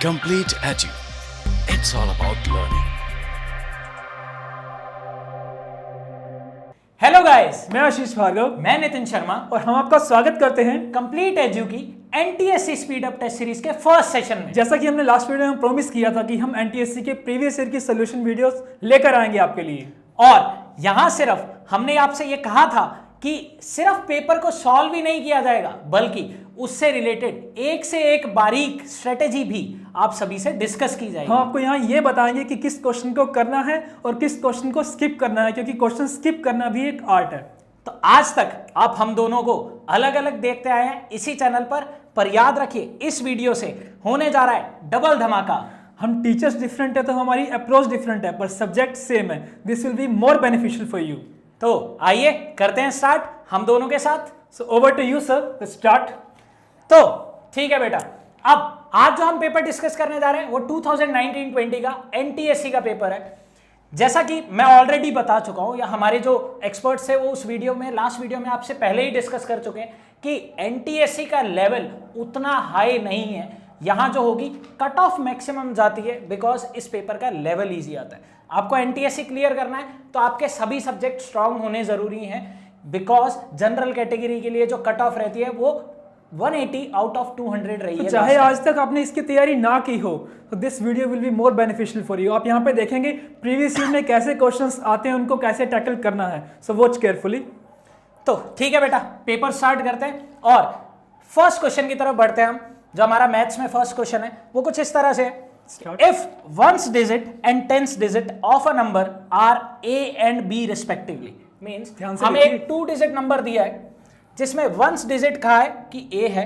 Complete Edu. It's all about learning. Hello guys, मैं आशीष भार्गव मैं नितिन शर्मा और हम आपका स्वागत करते हैं। कंप्लीट एजू की NTSC speed up test series के फर्स्ट सेशन में। जैसा कि हमने लास्ट वीडियो में प्रॉमिस किया था कि हम एनटीएससी के प्रीवियस ईयर की सोल्यूशन वीडियोस लेकर आएंगे आपके लिए। और यहां सिर्फ हमने आपसे ये कहा था कि सिर्फ पेपर को सॉल्व ही नहीं किया जाएगा, बल्कि उससे रिलेटेड एक से एक बारीक स्ट्रेटेजी भी आप सभी से डिस्कस की जाएगी। हम आपको यहाँ ये बताएंगे कि किस क्वेश्चन को करना है और किस क्वेश्चन को स्किप करना है, क्योंकि क्वेश्चन स्किप करना भी एक आर्ट है। तो आज तक आप हम दोनों को अलग अलग देखते आए हैं इसी चैनल पर याद रखिए इस वीडियो से होने जा रहा है डबल धमाका। हम टीचर्स डिफरेंट है तो हमारी अप्रोच डिफरेंट है, पर सब्जेक्ट सेम है। This will be more beneficial for you. तो आइए करते हैं स्टार्ट हम दोनों के साथ। So over to you sir, start. तो ठीक है बेटा, अब आज जो हम पेपर डिस्कस करने जा रहे हैं वो 2019-20 का एनटीएससी का पेपर है। जैसा कि मैं ऑलरेडी बता चुका हूं, या हमारे जो एक्सपर्ट्स है वो उस वीडियो में, लास्ट वीडियो में आपसे पहले ही डिस्कस कर चुके हैं कि एनटीएससी का लेवल उतना हाई नहीं है। यहां जो होगी कट ऑफ मैक्सिमम जाती है, बिकॉज इस पेपर का लेवल ईजी आता है। आपको एनटीएससी क्लियर करना है तो आपके सभी सब्जेक्ट स्ट्रांग होने जरूरी हैं, बिकॉज जनरल कैटेगरी के लिए जो कट ऑफ रहती है वो 180 आउट ऑफ 200 रही है। चाहे आज तक आपने इसकी तैयारी ना की हो तो this video will be more beneficial for you. आप यहाँ पे देखेंगे प्रीवियस ईयर में कैसे क्वेश्चंस आते हैं, उनको कैसे टैकल करना है। So watch carefully. तो ठीक है बेटा, पेपर स्टार्ट करते हैं और फर्स्ट क्वेश्चन की तरफ बढ़ते हैं हम। जो हमारा मैथ्स में फर्स्ट क्वेश्चन है वो कुछ इस तरह से है। If ones digit and tens digit of a number are A and B respectively, means हमें एक 2 डिजिट नंबर दिया है जिसमें वंस डिजिट कहा है कि ए है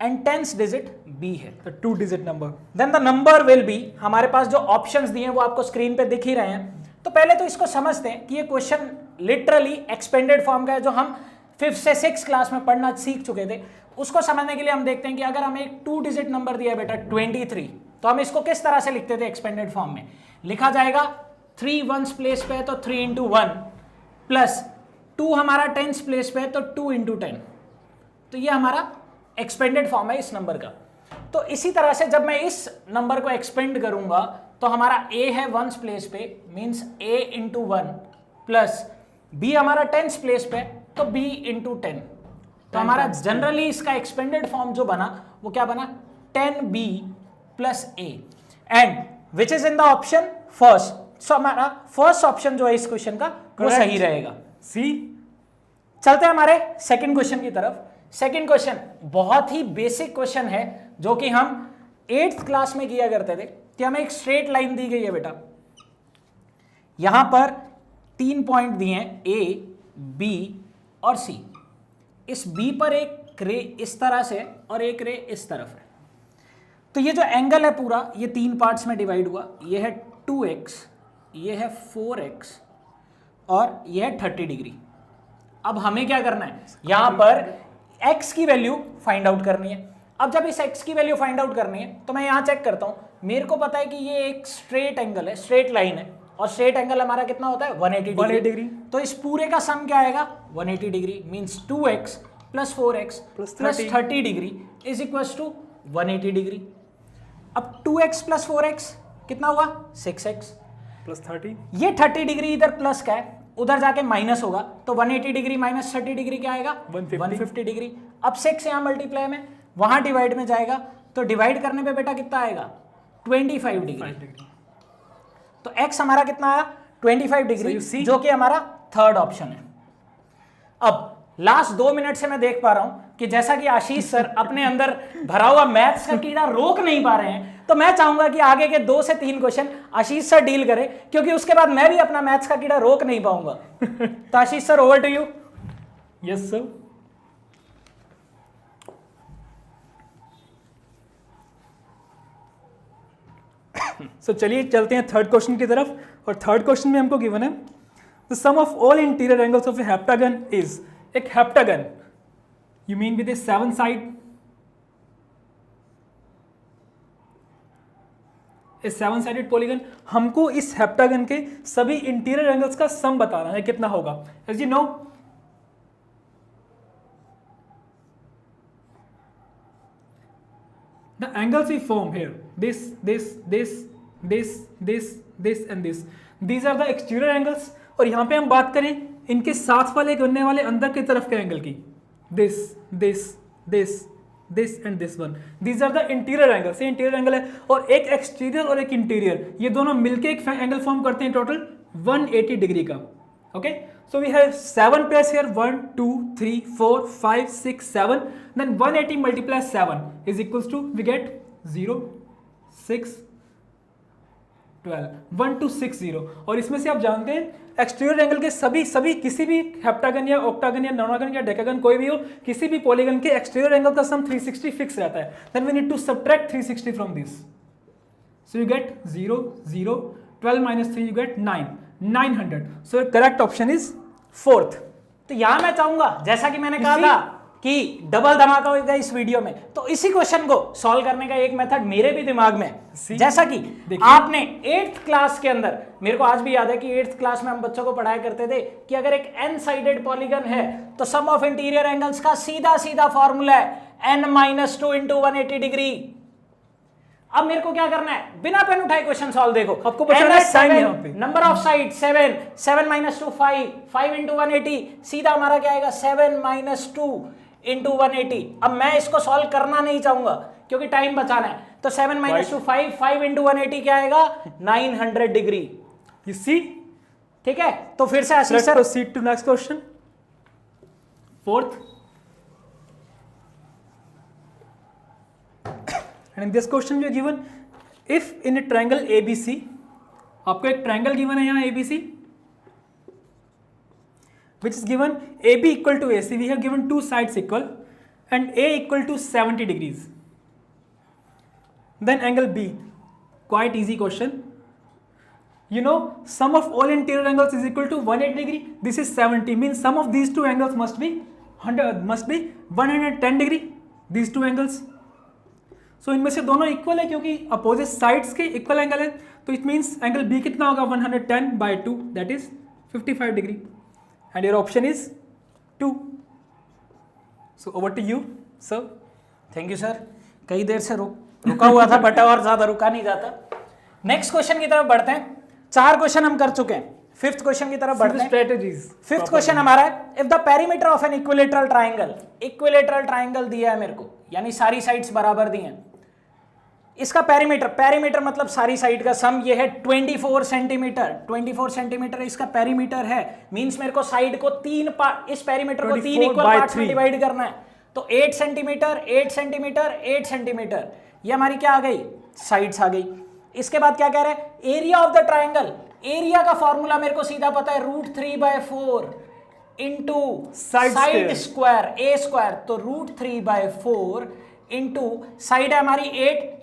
एंड टेंस डिजिट बी है, तो 2 digit number. Then the number will be, हमारे पास जो ऑप्शंस दिए हैं वो आपको स्क्रीन पे दिख ही रहे हैं। तो पहले तो इसको समझते हैं कि ये क्वेश्चन लिटरली एक्सपेंडेड फॉर्म का है, जो हम 5th से 6th क्लास में पढ़ना सीख चुके थे। उसको समझने के लिए हम देखते हैं कि अगर हमें एक 2 डिजिट नंबर दिया है बेटा 23, तो हम इसको किस तरह से लिखते थे एक्सपेंडेड फॉर्म में। लिखा जाएगा 3 वंस प्लेस पे है तो 3 इंटू 1 प्लस 2 हमारा टेंस प्लेस पे है तो 2 इंटू 10। तो ये हमारा एक्सपेंडेड फॉर्म है इस नंबर का। तो इसी तरह से जब मैं इस नंबर को एक्सपेंड करूंगा तो हमारा a है वंस प्लेस पे, means a into 1 plus b हमारा टेंस प्लेस पे तो b इंटू 10। तो हमारा जनरली इसका एक्सपेंडेड फॉर्म जो बना वो क्या बना, 10b plus a and which is in the option first. So हमारा फर्स्ट ऑप्शन जो है इस क्वेश्चन का वो सही रहेगा, सी। चलते हैं हमारे सेकंड क्वेश्चन की तरफ। सेकंड क्वेश्चन बहुत ही बेसिक क्वेश्चन है जो कि हम 8th क्लास में किया करते थे कि हमें एक स्ट्रेट लाइन दी गई है बेटा। यहां पर 3 पॉइंट दिए हैं A, B और C। इस B पर एक रे इस तरह से और एक रे इस तरफ है। तो ये जो एंगल है पूरा ये 3 पार्ट्स में डिवाइड हुआ। ये है 2x, ये है 4x और ये है 30 डिग्री। अब हमें क्या करना है, यहां पर x की वैल्यू फाइंड आउट करनी है। अब जब इस x की वैल्यू फाइंड आउट करनी है तो मैं यहां चेक करता हूं। मेरे को पता है कि ये एक स्ट्रेट एंगल है, स्ट्रेट लाइन है, और स्ट्रेट एंगल हमारा कितना होता है 180 डिग्री। तो इस पूरे का सम क्या आएगा 180 degree, means 2x plus 4x plus 30 degree is equal to 180 degree. अब 2x प्लस 4x कितना हुआ 6x प्लस 30। ये 30 डिग्री इधर प्लस का है, उधर जाके माइनस होगा, तो 180 डिग्री माइनस 30 डिग्री क्या आएगा 150 डिग्री। अब 6 यहां मल्टीप्लाई में, वहां डिवाइड में जाएगा, तो डिवाइड करने पे बेटा कितना आएगा 25 डिग्री। तो x हमारा कितना आया 25 डिग्री, जो कि हमारा थर्ड ऑप्शन है। अब लास्ट 2 मिनट से मैं देख पा रहा हूं कि जैसा कि आशीष सर अपने अंदर भरा हुआ मैथ्स का कीड़ा रोक नहीं पा रहे हैं, तो मैं चाहूंगा कि आगे के 2 से 3 क्वेश्चन आशीष सर डील करें, क्योंकि उसके बाद मैं भी अपना मैथ्स का कीड़ा रोक नहीं पाऊंगा। तो Ashish sir over to you. Yes sir. So चलिए चलते हैं थर्ड क्वेश्चन की तरफ। और थर्ड क्वेश्चन में हमको गिवन है the sum of all interior angles of a heptagon is. एक heptagon you mean with a 7 side, a 7 sided polygon. हमको इस हेप्टागन के सभी इंटीरियर एंगल्स का सम बताना है, कितना होगा। As you know the angles we form here, this this this this this this and this, these are the exterior angles. और यहाँ पे हम बात करें इनके साथ वाले बनने वाले अंदर की तरफ के एंगल की, this this this this and this one, these are the interior angles. ये इंटीरियर एंगल है, और एक एक्सटीरियर और एक इंटीरियर, ये दोनों मिलके एक एंगल फॉर्म करते हैं टोटल 180 डिग्री का। Okay, so we have 7 pairs here, 1 2 3 4 5 6 7, then 180 multiply 7 is equals to, we get 0 6 12, 1 2 6 0। और इसमें से आप जानते हैं एक्सटीरियर एंगल के सभी किसी भी हेप्टागन या ऑक्टागन या नोनागन या डेकागन कोई भी हो, किसी भी पॉलीगन के एक्सटीरियर एंगल का सम 360 फिक्स रहता है। Then we need to subtract 360 from this, so you get 0 0, 12 minus 3 you get 9, 900। so correct option is 4th। तो यहां मैं चाहूंगा, जैसा कि मैंने कहा था कि डबल धमाका होगा इस वीडियो में, तो इसी क्वेश्चन को सॉल्व करने का एक मेथड मेरे भी दिमाग में है। जैसा कि आपने 8th क्लास के अंदर, मेरे को आज भी याद है कि 8th क्लास में हम बच्चों को पढ़ाया करते थे कि अगर एक n साइडेड पॉलीगन है तो सम ऑफ इंटीरियर एंगल्स का सीधा सीधा फॉर्मूला है n-2 into 180 डिग्री। अब मेरे को क्या करना है, बिना पेन उठाए क्वेश्चन सॉल्व, देखो आपको बचाना है टाइम यहाँ पे। Number of side 7, 7 minus 2 5, 5 into 180, सीधा हमारा क्या आएगा 7 minus 2 into 180। अब मैं इसको सॉल्व करना नहीं चाहूंगा क्योंकि टाइम बचाना है, तो 7 minus 2 5, 5 into 180 क्या आएगा 900 डिग्री। you see, ठीक है, तो फिर से आशीष sir proceed to next question, 4th। and in this question we are given, if in a triangle ABC, आपको एक ट्रायंगल गिवन है यहाँ ABC, which is given AB equal to AC, we have given two sides equal and A equal to 70 degrees, then angle B, quite easy question, you know sum of all interior angles is equal to 180 degree, this is 70, means sum of these two angles must be 110 degree, these two angles। सो इनमें से दोनों equal है क्योंकि opposite sides के equal angle है, तो it means angle B कितना होगा 110/2, that is 55 degree, and your option is 2। So over to you sir. Thank you sir, कई देर से रुका हुआ था बटा और ज्यादा रुका नहीं जाता। नेक्स्ट क्वेश्चन की तरफ बढ़ते हैं, 4 क्वेश्चन हम कर चुके हैं, 5th क्वेश्चन की तरफ बढ़ते हैं। स्ट्रेटजीज, 5th क्वेश्चन हमारा है, if the perimeter of an equilateral triangle, equilateral triangle दिया है मेरे को, यानी सारी साइड्स बराबर दी हैं, इसका पेरीमीटर मतलब सारी साइड का सम ये है 24 सेंटीमीटर, 24 सेंटीमीटर इसका पेरीमीटर है, मींस मेरे को साइड को 3 पार्ट, इस पेरीमीटर को 3 इक्वल पार्ट्स में डिवाइड करना है, तो 8 सेंटीमीटर 8 सेंटीमीटर 8 सेंटीमीटर, ये हमारी क्या आ गई साइड्स आ गई। इसके बाद क्या कह रहे हैं, area of the triangle, area का फॉर्मूला मेरे को सीधा पता है √3/4 इंटू साइड स्क्वायर ए स्क्वायर, तो √3/4 इंटू साइड है हमारी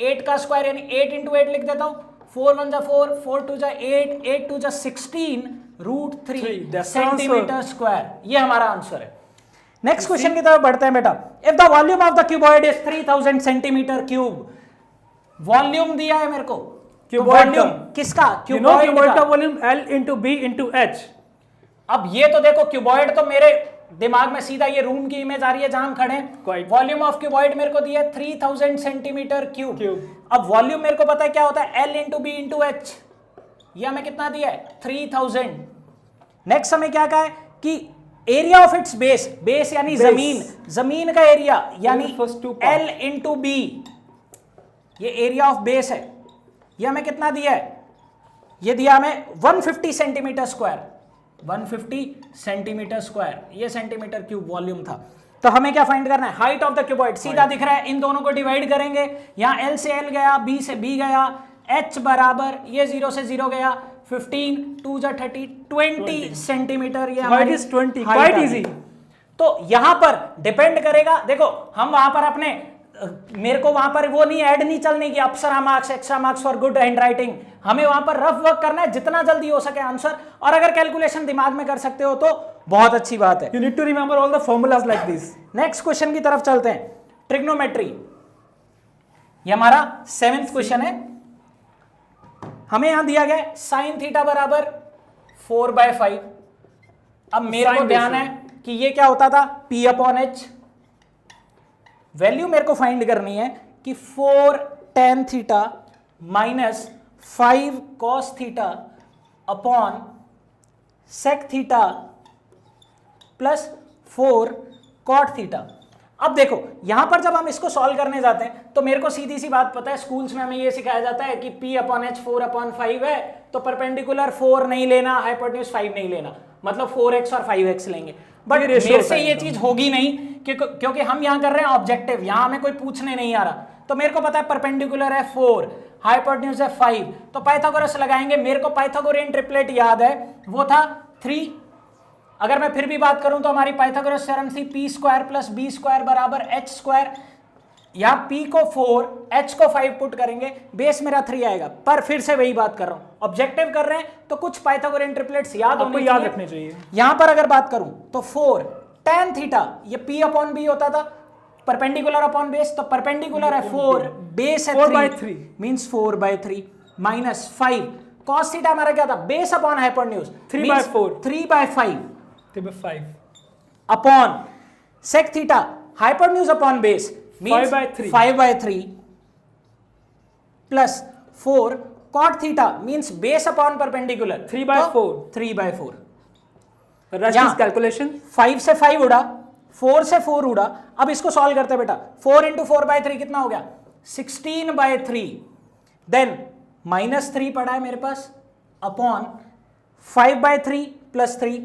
8 का स्क्वायर यानी 8 इंटू 8 लिख देता हूं, 4 1 जा 4, 4 2 जा 8, 8 2 जा 16 √3 सेंटीमीटर स्क्वायर, ये हमारा आंसर है। नेक्स्ट क्वेश्चन की तरफ बढ़ते हैं बेटा, if the volume of the cuboid is 3000 centimetre cube, volume दिया है मेरे को, वॉल्यूम किसका, क्यूबॉइड का volume L into B into H। अब ये तो देखो क्यूबॉइड तो मेरे दिमाग में सीधा ये रूम की इमेज आ रही है जहां हम खड़े हैं, वॉल्यूम ऑफ क्यूबॉइड मेरे को दिया है 3000 सेंटीमीटर क्यूब। अब वॉल्यूम मेरे को पता है क्या होता है, L into B into H, ये हमें कितना दिया है 3000। नेक्स्ट हमें क्या कहा है कि area of its base, base यानी जमीन, जमीन का एरिया यानी L इंटू B, ये एरिया ऑफ बेस है, ये हमें कितना दिया है, ये दिया हमें 150 सेंटीमीटर स्क्वायर, 150 सेंटीमीटर स्क्वायर, ये सेंटीमीटर क्यूब वॉल्यूम था। तो हमें क्या फाइंड करना है, हाइट ऑफ द क्यूबॉइड, सीधा दिख रहा है, इन दोनों को डिवाइड करेंगे, यहां L से L गया, B से B गया, H बराबर ये 0 से 0 गया, 15 2 जा 30 20 सेंटीमीटर, ये हमारी 20, क्वाइट इजी। तो यहां पर डिपेंड करेगा, देखो हम वहां पर अपने मेरे को वहां पर वो नहीं ऐड नहीं चलने की अप्सरा marks extra marks for good hand writing, हमें वहां पर रफ वर्क करना है जितना जल्दी हो सके आंसर, और अगर कैलकुलेशन दिमाग में कर सकते हो तो बहुत अच्छी बात है। You need to remember all the formulas like this. Next question की तरफ चलते हैं, ट्रिग्नोमेट्री, ये हमारा 7th क्वेश्चन है। हमें यहां दिया गया sin थीटा बराबर 4/5। अब मेरे को ध्यान है कि ये क्या होता था P/H, वैल्यू मेरे को फाइंड करनी है कि 4 tan theta minus 5 cos theta upon sec theta plus 4 cot theta. अब देखो यहां पर जब हम इसको सॉल्व करने जाते हैं तो मेरे को सीधी सी बात पता है, स्कूल्स में हमें ये सिखाया जाता है कि P अपॉन H 4/5 है, तो परपेंडिकुलर 4 नहीं लेना, हाइपोटेन्यूज 5 नहीं लेना, मतलब 4x और 5x लेंगे। बट मेरे से ये चीज होगी नहीं क्योंकि हम यहां कर रहे हैं ऑब्जेक्टिव, यहां हमें कोई पूछने नहीं आ रहा। तो मेरे को पता है परपेंडिकुलर है 4, हाइपोटेन्यूज है 5, तो पाइथागोरस लगाएंगे। मेरे को पाइथागोरियन ट्रिपलेट याद है, वो था 3। अगर मैं फिर भी बात करूं तो हमारी पाइथागोरस थ्योरम थी p² + b² बराबर h²। यहां p को 4, h को 5 पुट करेंगे, बेस मेरा 3 आएगा। पर फिर से वही बात कर रहा हूं, ऑब्जेक्टिव कर रहे हैं तो कुछ पाइथागोरियन ट्रिपलेट्स याद रखने चाहिए। यहां पर अगर बात करूं तो 4 tan थीटा, ये p अपॉन b होता था, परपेंडिकुलर अपॉन बेस, तो परपेंडिकुलर है 4, बेस है 3 मींस 4/3 माइनस 5 cos थीटा हमारा क्या था, base upon hypotenuse 3/4 3/5 3/5 upon sec theta hypotenuse upon base means 5/3 plus 4 cot theta means base upon perpendicular 3/4 3/4। Calculation 5 से 5 उड़ा, 4 से 4 उड़ा। अब इसको सॉल्व करते हैं बेटा, 4 × 4/3 कितना हो गया 16/3, देन -3 पड़ा है मेरे पास अपॉन 5/3 प्लस 3,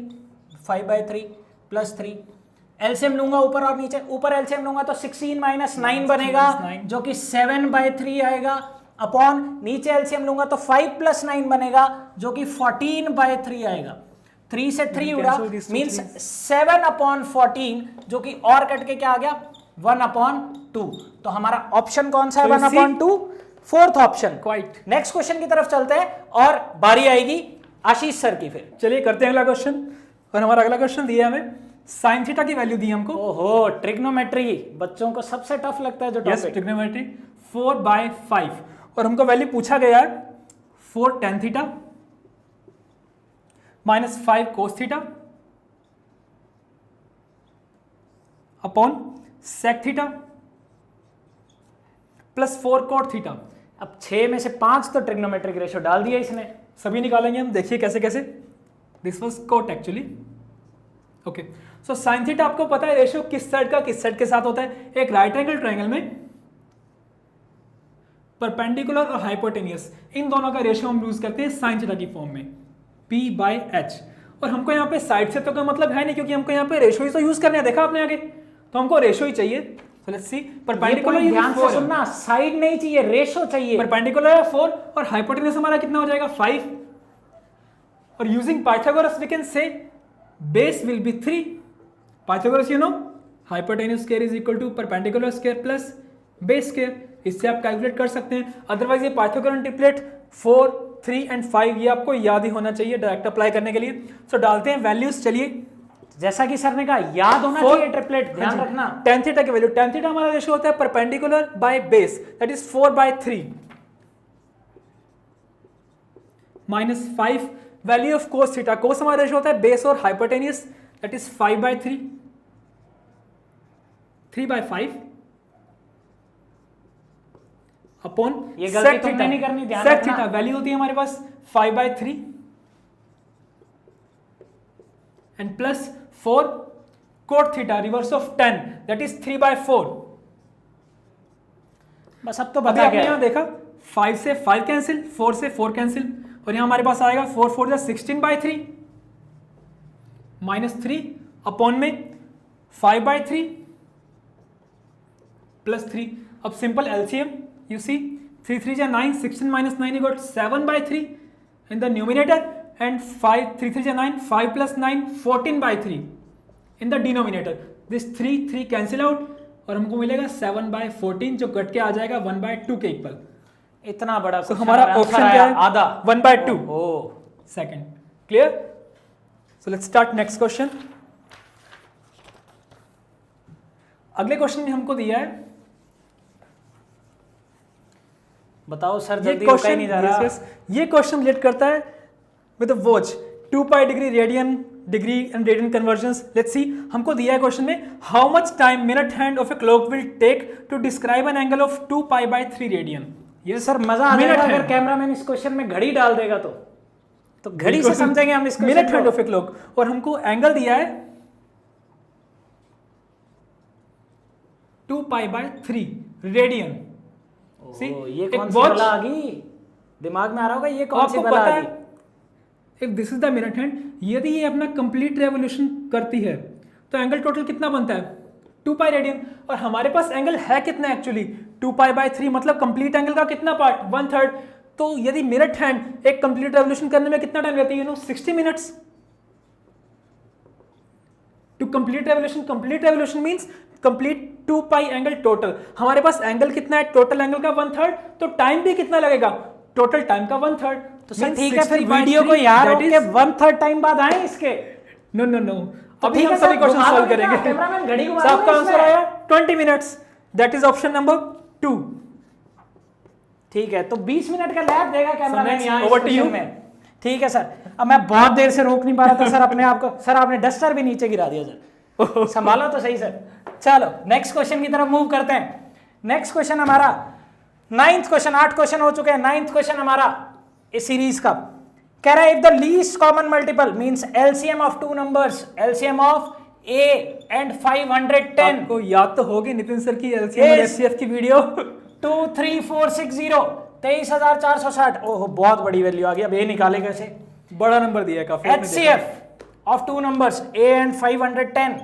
5/3 प्लस 3। एलसीएम लूंगा ऊपर और नीचे, ऊपर एलसीएम लूंगा तो 16 - 9 बनेगा जो कि 7/3 आएगा, अपॉन नीचे एलसीएम लूंगा तो 5 + 9 बनेगा जो कि 14/3 आएगा। 3 से 3 उड़ा मींस 7/14 जो कि और कट के क्या आ गया 1/2। तो हमारा ऑप्शन कौन सा है 1/2, fourth option. Quite. Next question की तरफ चलते हैं और बारी आएगी आशीष सर की। फिर चलिए करते हैं अगला क्वेश्चन। और हमारा अगला क्वेश्चन दिया हमें sin थीटा की वैल्यू दी हमको। ओहो, ट्रिग्नोमेट्री बच्चों को सबसे टफ लगता है जो टॉपिक। यस, ट्रिग्नोमेट्री 4/5 और हमको वैल्यू पूछा गया है 4 tan theta minus 5 cos theta upon sec theta plus 4 cot theta. अब 6 में से 5 तो ट्रिग्नोमेट्रिक रेशियो डाल दिया इसने, सभी निकालेंगे हम, देखिए कैसे कैसे। This was cot actually. Okay, so sin theta आपको पता है रेशियो किस साइड का किस साइड के साथ होता है। एक राइट एंगल ट्रायंगल में परपेंडिकुलर और हाइपोटेनियस, इन दोनों का रेशियो हम यूज करते हैं sin थीटा की फॉर्म में p/h। और हमको यहाँ पे साइड से तो कोई मतलब है नहीं क्योंकि हमको यहाँ पे रेशियो ही तो यूज करने हैं, देखा आपने आगे, तो हमको रेशियो ही चाहिए। सो लेट्स सी, परपेंडिकुलर ध्यान से सुनना, साइड नहीं चाहिए, रेशियो चाहिए। परपेंडिकुलर है 4 और हाइपोटेन्यूज हमारा कितना हो जाएगा 5। और using Pythagoras we can say base will be 3। Pythagoras you know, hypotenuse square is equal to perpendicular square plus base square, इससे आप कैलकुलेट कर सकते हैं। अदरवाइज ये पाइथागोरन ट्रिपलेट 4, 3 एंड 5 ये आपको याद ही होना चाहिए डायरेक्ट अप्लाई करने के लिए। सो डालते हैं वैल्यूज। चलिए, जैसा कि सर ने कहा याद होना चाहिए ट्रिपलेट, ध्यान रखना। tan थीटा की वैल्यू, tan थीटा हमारा रेशियो होता है perpendicular by base, that is 4/3 minus 5 value of cos theta. cos हमारा रेशियो होता है बेस और हाइपोटेनियस, दैट इज 5/3 3/5 अपॉन ये गलती तुमने नहीं करनी, ध्यान रखना। sec थीटा वैल्यू होती है हमारे पास 5/3 and plus 4 cot theta reverse of tan, that is 3/4। बस अब तो बता आपने यहाँ देखा 5 से 5 कैंसिल, 4 से 4 कैंसिल, और यहाँ हमारे पास आएगा 4 4 16/3 माइनस 3 अपॉन में 5/3 प्लस 3। अब simple LCM, you see 3 3 9, 16 minus 9 you got 7/3 in the numerator and 5 3 3 9, 5 plus 9 14/3 in the denominator. This 3 3 cancel out और हमको मिलेगा 7/14 जो कट के आ जाएगा 1/2 के इक्वल। इतना बड़ा तो हमारा ऑप्शन क्या है आधा 1/2 second. Clear? So let's start next question. अगले क्वेश्चन में हमको दिया है, बताओ सर, जल्दी रुका ही नहीं जा रहा। ये क्वेश्चन रिलेट करता है with watch 2π degree radian degree and radian conversions, let's see. हमको दिया है क्वेश्चन में how much time minute hand of a clock will take to describe an angle of 2π/3 रेडियन। ये सर मजा आ जाएगा अगर कैमरामैन इस क्वेश्चन में घड़ी डाल देगा तो घड़ी से समझेंगे हम इसको। Minute hand of a clock, और हमको एंगल दिया है 2π/3 रेडियन। ये कौन सी बला आ गई दिमाग में आ रहा होगा, ये कौन सी बला आ गई? If this is the minute hand, यदि ये अपना कंप्लीट रेवोल्यूशन करती है तो एंगल टोटल कितना बनता है 2π रेडियन, और हमारे पास एंगल है कितना एक्चुअली 2π/3, मतलब कंप्लीट एंगल का कितना पार्ट 1/3। तो यदि मिनट हैंड एक कंप्लीट रेवोल्यूशन करने में कितना टाइम लेती है, 60 minutes to complete revolution. Complete revolution means complete 2π angle total. हमारे पास एंगल कितना है टोटल एंगल का 1/3, तो टाइम भी कितना लगेगा टोटल टाइम का 1/3। तो सर ठीक है, फिर वीडियो को यार ओके 1/3 टाइम बाद आए इसके। नो अभी हम सभी क्वेश्चन सॉल्व करेंगे। कैमरामैन घड़ी को आपका आंसर आया 20 minutes, that is option number 2। ठीक है, तो 20 मिनट का लैब देगा कैमरामैन यहां ओवर टू यू में। ठीक है सर, अब मैं बहुत देर से रोक नहीं पा रहा था सर अपने आप को। सर आपने डस्टर भी नीचे गिरा दिया सर, संभालो तो सही सर। चलो नेक्स्ट क्वेश्चन की तरफ मूव करते हैं। नेक्स्ट क्वेश्चन हमारा 9th क्वेश्चन, 8 क्वेश्चन हो चुके हैं। 9th क्वेश्चन हमारा इस सीरीज का कह रहा है if the least common multiple means LCM of two numbers, LCM of A and 510। आपको याद तो होगी नितिन सर की एलसीएम और एचसीएफ की वीडियो 23460 23460। ओहो बहुत बड़ी वैल्यू आ गई, अब ए निकाले कैसे? बड़ा नंबर दिया है काफी। HCF of two numbers A and 510,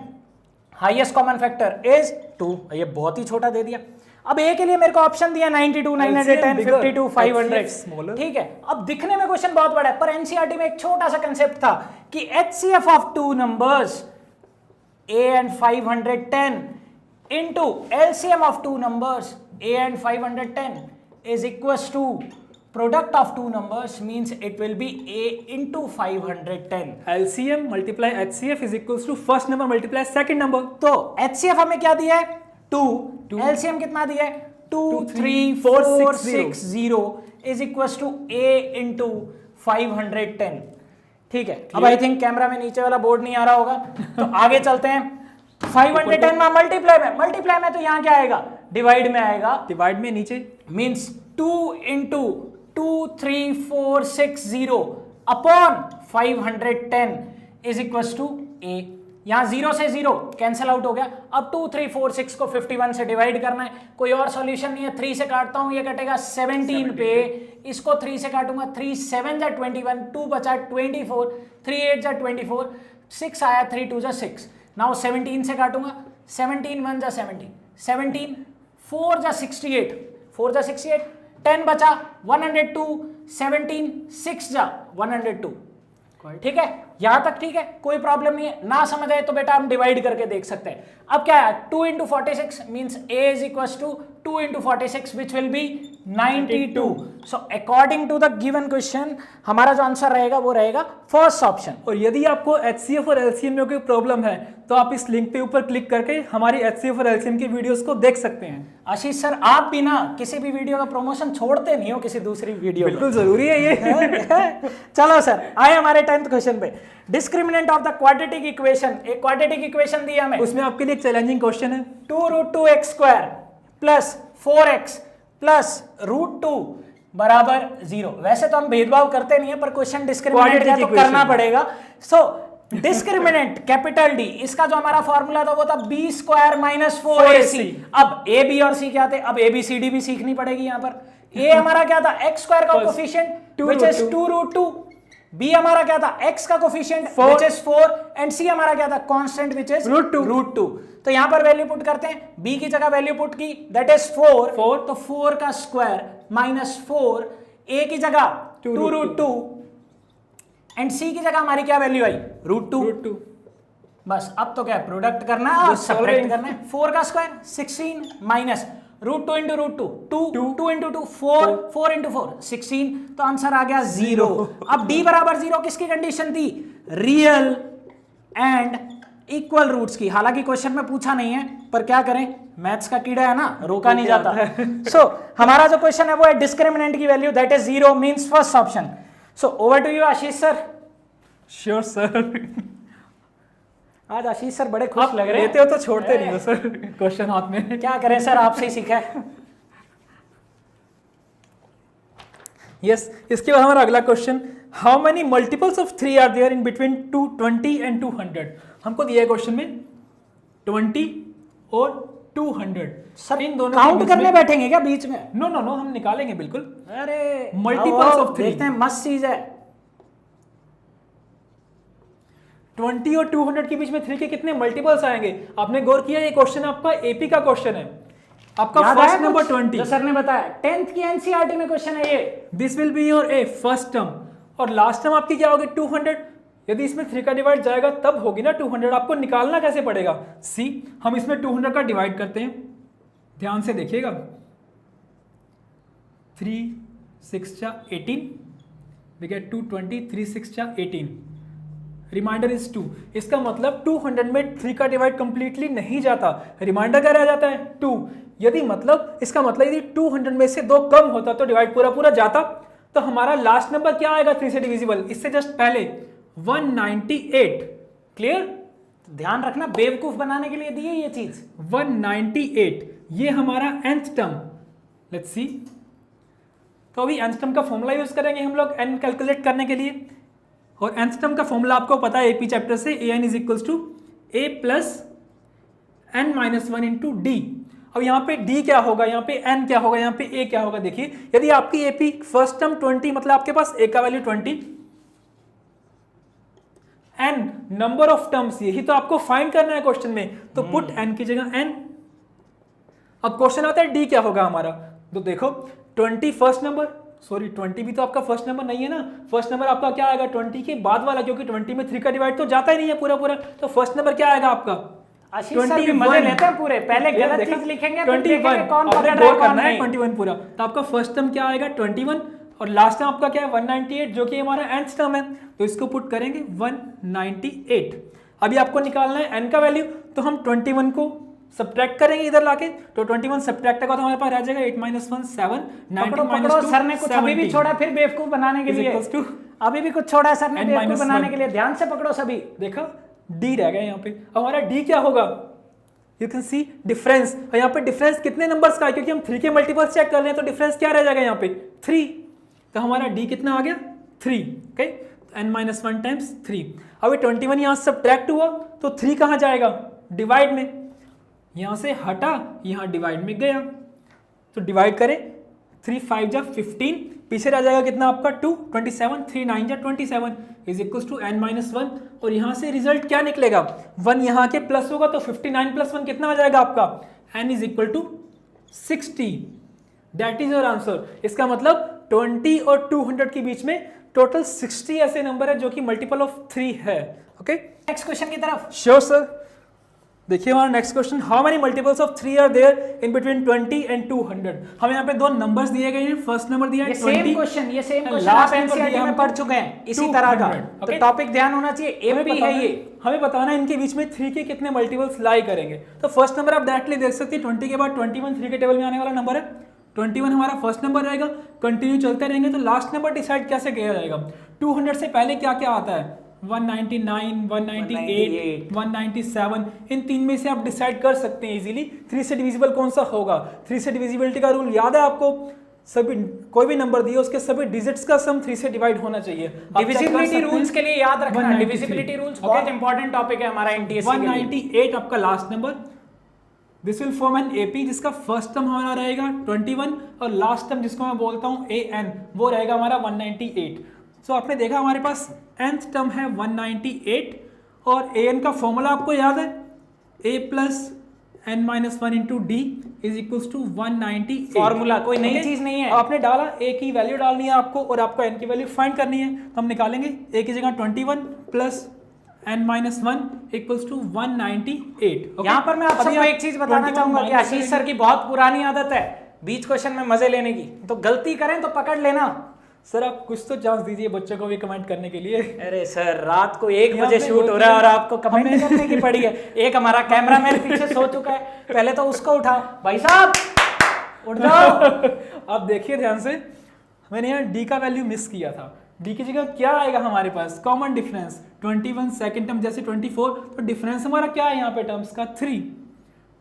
highest common factor is 2। ये बहुत ही छोटा दे दिया। अब ए के लिए मेरे को ऑप्शन दिया 92, 910, 52, 500। ठीक है, अब दिखने में क्वेश्चन बहुत बड़ा है, पर एनसीईआरटी में एक छोटा सा कंसेप्ट था कि HCF of two numbers A and 510 into LCM of two numbers A and 510 is equals to product of two numbers, means it will be a into 510. LCM multiply HCF is equals to first number multiply second number. तो HCF हमें क्या दिया है 2, LCM कितना दिया है 23460 is equals to a into 510. ठीक है, अब आई थिंक कैमरा में नीचे वाला बोर्ड नहीं आ रहा होगा, तो आगे चलते हैं। 510 में मल्टीप्लाई में तो यहाँ क्या आएगा डिवाइड में आएगा, डिवाइड में नीचे means 2 into 23460 upon 510 is equal to a। यहां 0 से 0 कैंसिल आउट हो गया। अब 2346 को 51 से डिवाइड करना है, कोई और सॉल्यूशन नहीं है। 3 से काटता हूं, ये कटेगा 17 पे, इसको 3 से काटूंगा 3 7 जा 21, 2 बचा 24, 3 8 जा 24, 6 आया 3 2 जा 6। नाउ 17 से काटूंगा, 17 1 जा 17, 17 4 जा 68, 4 जा 68, 10 बचा 102, 17 6 जा 102। ठीक है, यहां तक ठीक है, कोई प्रॉब्लम नहीं है। ना समझ आए तो बेटा हम डिवाइड करके देख सकते हैं। अब क्या है 2 into 46 means a is equals to 2 into 46 which will be 92. So according to the given question हमारा जो आंसर रहेगा वो रहेगा फर्स्ट ऑप्शन। और यदि आपको HCF और LCM में कोई प्रॉब्लम है तो आप इस लिंक पे ऊपर क्लिक करके हमारी HCF और LCM की वीडियोस को देख सकते हैं। आशीष सर आप भी ना किसी भी वीडियो का प्रमोशन छोड़ते नहीं हो किसी दूसरी वीडियो। बिल्कुल जरूरी है ये। चलो सर आए हमारे 10th क्वेश्चन पे। Discriminant of the quadratic equation, एक क्वाड्रेटिक इक्वेशन दिया हमें, उसमें आपके लिए चैलेंजिंग क्वेश्चन है 2√2x² प्लस 4x प्लस √2 बराबर 0। वैसे तो हम भेदभाव करते नहीं है, पर क्वेश्चन डिस्क्रिमिनेंट है तो करना पड़ेगा। सो डिस्क्रिमिनेंट कैपिटल डी, इसका जो हमारा फॉर्मूला था वो था b² - 4ac। अब a b और c क्या थे, अब a b c d भी सीखनी पड़ेगी। यहाँ पर a हमारा क्या था x² का कोफिशिएंट व्हिच इज 2√2, b हमारा क्या था x का coefficient which is 4 and c हमारा क्या था कांस्टेंट व्हिच इज √2। तो यहां पर वैल्यू पुट करते हैं, b की जगह वैल्यू पुट की दैट इज 4, तो 4 का स्क्वायर माइनस 4, a की जगह 2√2 एंड c की जगह हमारी क्या वैल्यू आई √2। बस अब तो क्या है प्रोडक्ट करना है और सब्ट्रैक्ट करना है। 4 का square 16 minus √2 into √2 2 into 2 4 4 into 4 16, तो आंसर आ गया 0। अब d बराबर 0 किसकी कंडीशन थी, रियल एंड इक्वल रूट्स की। हालांकि क्वेश्चन में पूछा नहीं है, पर क्या करें मैथ्स का कीड़ा है ना, रोका नहीं जाता। सो हमारा जो क्वेश्चन है वो है डिस्क्रिमिनेंट की value that is 0 means first option. So over to you Ashish sir. Sure sir. आज आशीष सर बड़े खुश लग रहे हैं। लेते हो तो छोड़ते नहीं हो सर क्वेश्चन हाथ में। क्या करें सर, आपसे ही सीखा है। यस इसके बाद हमारा अगला question, how many multiples of 3 are there in between 220 and 200। हमको दिया है क्वेश्चन में 20 और 200। सर इन दोनों काउंट करने बैठेंगे क्या बीच में? नो नो नो, हम निकालेंगे बिल्कुल। अरे मल्टीपल्स ऑफ 3 देखते हैं, मस्त चीज है। 20 और 200 के बीच में 3 के कितने मल्टीपल्स आएंगे? आपने गौर किया, ये क्वेश्चन आपका एपी का क्वेश्चन है, आपका फर्स्ट नंबर 20 जो सर ने बताया 10th की एनसीईआरटी में क्वेश्चन है ये। This will be your A first term, और लास्ट टर्म आपकी क्या होगी 200। यदि इसमें 3 का डिवाइड जाएगा तब होगी ना 200। आपको निकालना कैसे पड़ेगा? सी हम इसमें 200 का डिवाइड करते हैं, ध्यान से देखिएगा। 3 6 18 वी गेट 220, 3 6 18, रिमाइंडर इज 2। इसका मतलब 200 में 3 का डिवाइड कंप्लीटली नहीं जाता, रिमाइंडर क्या रह जाता है 2। यदि मतलब इसका मतलब यदि 200 में से 2 कम होता तो डिवाइड पूरा पूरा जाता, तो हमारा लास्ट नंबर क्या आएगा 3 से डिविजिबल? इससे जस्ट पहले 198। क्लियर? ध्यान रखना, बेवकूफ बनाने के लिए दी है ये चीज। 198 ये हमारा nth टर्म। लेट्स सी, तो अभी nth टर्म का फॉर्मूला यूज करेंगे हम लोग n कैलकुलेट करने के लिए, और nth टर्म का फॉर्मूला आपको पता है एपी चैप्टर से, an is equals to a plus n minus 1 into D. अब यहाँ पे d क्या होगा, यहाँ पे n क्या होगा, यहाँ पे a क्या होगा? देखिए यदि आपकी एपी फर्स्ट टर्म 20 मतलब आपके पास a का value 20, n number of terms, यही तो आपको फाइंड करना है क्वेश्चन में, तो पुट n की जगह n। अब क्वेश्चन आता है d क्या होगा हमारा, तो देखो 20 फर्स्ट नंबर, सॉरी 20 भी तो आपका फर्स्ट नंबर नहीं है ना, फर्स्ट नंबर आपका क्या आएगा 20 के बाद वाला, क्योंकि 20 में 3 का डिवाइड तो जाता ही नहीं है पूरा पूरा, तो फर्स्ट नंबर क्या आएगा आपका आशीष सर भी मजे लेते हैं पूरे, पहले गलत चीज लिखेंगे 21, कौन आपने पकड़ गौर रहा करना है है 21 पूरा, तो आपका फर्स्ट टर्म क्या आएगा 21, और लास्ट टर्म आपका क्या है 198, जो कि हमारा nth टर्म है, तो इसको पुट करेंगे 198। अभी आपको निकालना है n का वैल्यू, तो हम 21 को सब्ट्रैक्ट करेंगे इधर लाके, तो 21 सब्ट्रैक्ट का तो हमारे पास रह जाएगा 8 - 1 7, 19 - 2 सर ने कुछ अभी भी छोड़ा फिर बेवकूफ बनाने के लिए, अभी भी कुछ छोड़ा सर ने बेवकूफ बनाने के लिए, ध्यान से पकड़ो सभी। देखा d रह गया यहाँ पे, हमारा d क्या होगा, यू कैन सी डिफरेंस, और यहाँ पे डिफरेंस कितने नंबर्स का है, क्योंकि हम 3 के मल्टीपल्स चेक कर रहे हैं, तो डिफरेंस क्या रह जाएगा यहाँ पे 3, तो हमारा d कितना आ गया 3, ओके, n - 1 टाइम्स 3। अभी 21 यहाँ सब्ट्रैक्ट हुआ तो 3 कहाँ जाएगा डिवाइड में, यहाँ से हटा यहाँ डिवाइड में गया, तो डिवाइड करें 3 5 जा 15, पीछे रह जाएगा कितना आपका 2 27, 3 9 जा 27 इज इक्वल्स टू n - 1, और यहाँ से रिजल्ट क्या निकलेगा 1 यहाँ के प्लस होगा, तो 59 + 1 कितना आ जाएगा आपका n is equal to 60। That is your answer. इसका मतलब 20 और 200 के बीच में टोटल 60 ऐसे नंबर है जो कि मल्टीपल ऑफ 3 है। ओके, नेक्स्ट क्वेश्चन की तरफ। श्योर सर, देखिए हमारा next question, how many multiples of 3 are there in between 20 and 200। हमें यहाँ पे 2 नंबर्स दिए गए हैं, फर्स्ट नंबर दिया है 20, सेम क्वेश्चन आप एनसीईआरटी में पढ़ चुके हैं इसी तरह का, तो टॉपिक ध्यान होना चाहिए, एमपी है ये। हमें बताना है इनके बीच में 3 के कितने मल्टीपल्स लाई करेंगे। तो फर्स्ट नंबर आप डायरेक्टली देख सकते हैं, 20 के बाद 21 3 के टेबल में आने वाला नंबर है, 21 हमारा फर्स्ट नंबर रहेगा, कंटिन्यू चलते रहेंगे तो लास्ट नंबर डिसाइड कैसे किया जाएगा। 200 से पहले क्या क्या आता है 199, 198, 197, इन 3 में से आप डिसाइड कर सकते हैं इजीली 3 से डिविजिबल कौन सा होगा। 3 से डिविजिबिलिटी का रूल याद है आपको, सभी कोई भी नंबर दिए उसके सभी डिजिट्स का सम 3 से डिवाइड होना चाहिए। डिविजिबिलिटी रूल्स के लिए याद रखना, डिविजिबिलिटी रूल्स बहुत इंपॉर्टेंट टॉपिक है हमारा एनटीएससी के लिए। 198 आपका last number, this will form an AP जिसका फर्स्ट टर्म हमारा रहेगा 21 और लास्ट टर्म जिसको मैं बोलता हूँ an वो रहेगा हमारा 198। सो आपने देखा हमारे पास nth टर्म है 198 और an का फॉर्मूला आपको याद है a plus n - 1 into D is equals to 198। Formula कोई नई चीज नहीं है, आपने डाला a की वैल्यू डालनी है आपको और आपको n की वैल्यू फाइंड करनी है, तो हम निकालेंगे a की जगह 21 प्लस n - 1 इक्वल्स टू 198। यहाँ पर मैं आप सबको एक चीज बताना चाहूंगा कि आशीष सर की बहुत पुरानी आदत है बीच क्वेश्चन में मजे लेने की, तो गलती करें तो पकड़ लेना। सर आप कुछ तो चांस दीजिए बच्चों को भी कमेंट करने के लिए। अरे सर रात को 1 बजे शूट हो रहा है और आपको कमेंट करने की पड़ी है। एक हमारा कैमरामैन पीछे सो चुका है, पहले तो उसको उठा, भाई साहब उठ जाओ। आप देखिए ध्यान से, मैंने यहाँ d का वैल्यू मिस किया था, d की जगह क्या आएगा हमारे पास कॉमन डिफरेंस 21 सेकंड टर्म जैसे 24, तो डिफरेंस हमारा क्या है यहाँ पे टर्म्स का 3,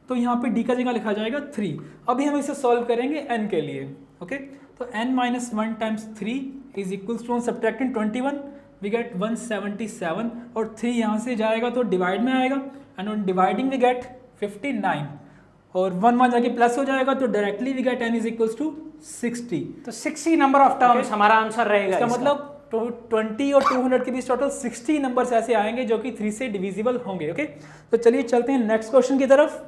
तो यहाँ पे d का जगह लिखा जाएगा 3। अभी हम इसे सॉल्व करेंगे n के लिए, ओके। तो n minus 1 times 3 is equals to, subtracting 21 we get 177, और 3 यहाँ से जाएगा तो डिवाइड में आएगा, and on dividing we get 59, और 1 1 जाके प्लस हो जाएगा, तो directly we get n is equals to 60। तो 60 नंबर ऑफ टर्म्स हमारा आंसर रहेगा। इसका मतलब 20 और 200 के बीच टोटल 60 नंबर्स ऐसे आएंगे जो कि 3 से डिविजिबल होंगे, ओके। तो चलिए चलते हैं नेक्स्ट क्वेश्चन की तरफ।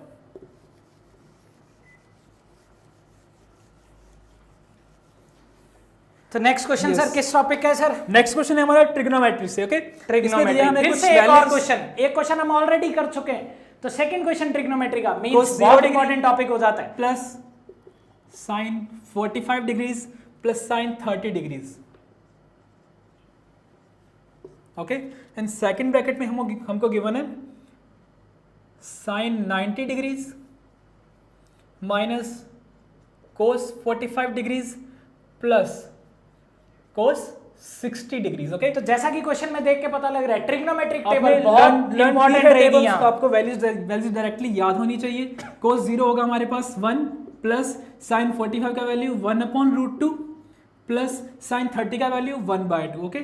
तो नेक्स्ट क्वेश्चन सर किस टॉपिक का है सर? नेक्स्ट क्वेश्चन है हमारा ट्रिग्नोमेट्री से, ओके। ट्रिग्नोमेट्री फिर से एक और क्वेश्चन, एक क्वेश्चन हम ऑलरेडी कर चुके हैं, तो सेकंड क्वेश्चन ट्रिग्नोमेट्री का मींस बहुत इंपॉर्टेंट टॉपिक हो जाता है। Plus sine 45 degrees plus sine 30 degrees, okay. And second bracket में हमको गिवन है sine 90 degrees minus cos 45 degrees plus cos 60 degrees, okay. तो जैसा कि क्वेश्चन में देख के पता लग रहा है ट्रिग्नोमेट्रिक टेबल बहुत इंपॉर्टेंट रहेगी यहाँ। तो आपको वैल्यूज डायरेक्टली याद होनी चाहिए। कोस 0 होगा हमारे पास 1 प्लस साइन 45 का वैल्यू 1/√2 प्लस साइन 30 का value 1/2, okay.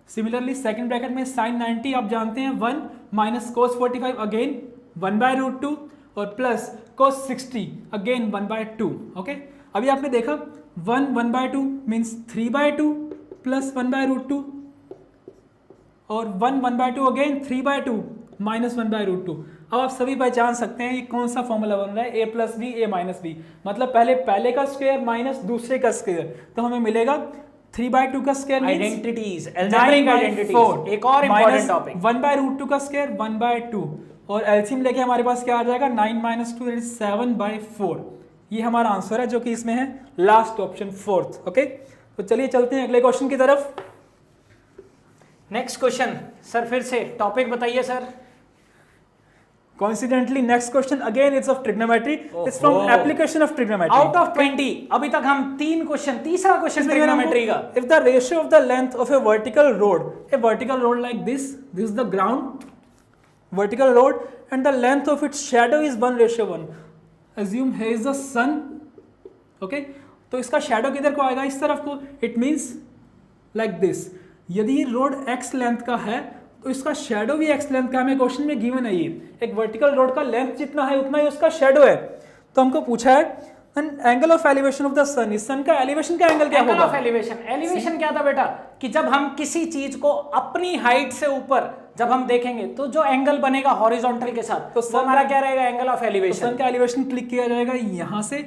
Similarly second bracket में साइन 90 आप जानते हैं 1 माइनस कोस 45 अगेन 1/√2 और प्लस कोस 60 अगेन 1/2, ओके। अभी आपने देखा 1 1/2 मीन्स 3/2 प्लस 1/√2 और 1 1/2 अगेन 3/2 माइनस 1/√2। अब आप सभी पहचान सकते हैं ये कौन सा फॉर्मूला बन रहा है, a plus B a minus B, मतलब पहले का स्क्वायर माइनस दूसरे का स्क्वायर, तो हमें मिलेगा 3/2 का स्क्वायर आइडेंटिटीज, अलजेब्रिक आइडेंटिटीज, एक और इंपॉर्टेंट टॉपिक, 1/√2 का स्क्वायर 1/2 और एलसीएम लेके हमारे पास क्या आ जाएगा 9 - 2 7/4। ये हमारा आंसर है जो कि इसमें है लास्ट ऑप्शन 4th, ओके। तो चलिए चलते हैं अगले क्वेश्चन की तरफ। नेक्स्ट क्वेश्चन सर फिर से टॉपिक बताइए sir. Coincidentally, next question again it's of trigonometry. It's from application of trigonometry. Out of 20, अभी तक हम 3 क्वेश्चन, तीसरा क्वेश्चन ट्रिग्नोमेट्री का। If the ratio of the length of a vertical road like this is the ground, vertical road, and the length of its shadow is 1:1. Assume here is the sun, okay? तो इसका shadow किधर को आएगा, इस तरफ को। It means like this. यदि road x length का है तो इसका शेडो भी x लेंथ का, हमें क्वेश्चन में गिवन है ये एक वर्टिकल रोड का लेंथ जितना है उतना ही उसका शेडो है। तो हमको पूछा है angle of elevation of the sun, इस सन का एलिवेशन का एंगल क्या होगा? एंगल ऑफ एलिवेशन क्या था बेटा कि जब हम किसी चीज को अपनी हाइट से ऊपर जब हम देखेंगे तो जो एंगल बनेगा हॉरिजॉन्टल के साथ, तो हमारा क्या रहेगा एंगल ऑफ एलिवेशन। सन का एलिवेशन क्लिक किया जाएगा यहाँ से,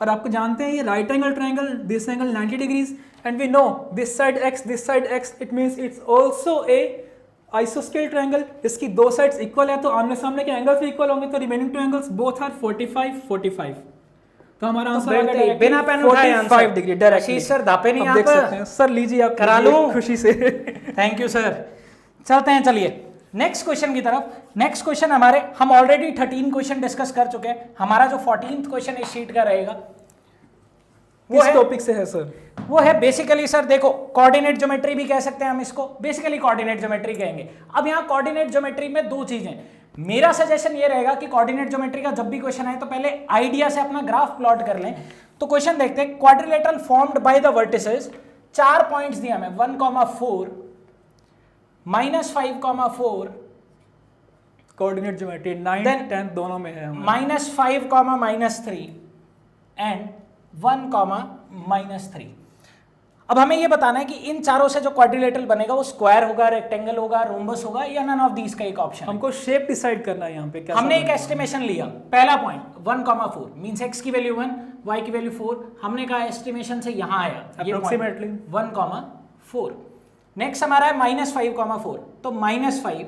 और आपको जानते हैं ये right angle triangle, this angle 90 degrees, and we know this side x, it means it's also a आइसोस्केल ट्रायंगल। इसकी दो साइड्स इक्वल है तो आमने सामने के एंगल्स भी इक्वल होंगे, तो remaining two angles both are 45 तो हमारा आंसर आ गया बिना पेन उठाए 45 डिग्री डायरेक्ट। सर दापे नहीं देख सकते हैं सर, लीजिए आप करा लो खुशी से। Thank you sir. चलते हैं, चलिए नेक्स्ट क्वेश्चन की तरफ। नेक्स्ट क्वेश्चन हमारे, हम ऑलरेडी 13 क्वेश्चन डिस्कस कर चुके हैं, हमारा जो 14th क्वेश्चन इस शीट का रहेगा किस टॉपिक से है सर? वो है बेसिकली सर देखो कोऑर्डिनेट ज्योमेट्री भी कह सकते हैं हम इसको, बेसिकली कोऑर्डिनेट ज्योमेट्री कहेंगे। अब यहाँ कोऑर्डिनेट ज्योमेट्री में दो चीजें, मेरा सजेशन ये रहेगा कि कोऑर्डिनेट ज्योमेट्री का जब भी क्वेश्चन आए तो पहले आइडिया से अपना ग्राफ प्लॉट कर लें। तो क्वेश्चन देखते हैं, quadrilateral formed by the vertices, 4 points दिया हमें 1,4 -5,4 कोऑर्डिनेट ज्योमेट्री 9 10 दोनों में है, -5, -3 एंड 1, -3। अब हमें ये बताना है कि इन चारों से जो क्वाड्रिलेटरल बनेगा वो स्क्वायर होगा, रेक्टेंगल होगा, रोम्बस होगा या नन ऑफ दीज का एक ऑप्शन। हमको शेप डिसाइड करना है यहाँ पे। हमने एक एस्टिमेशन लिया, पहला पॉइंट 1,4 मींस x की वैल्यू 1, y की वैल्यू 4, हमने कहा एस्टिमेशन से यहाँ आया अप्रोक्सीमेटली 1,4। नेक्स्ट हमारा है -5,4, तो -5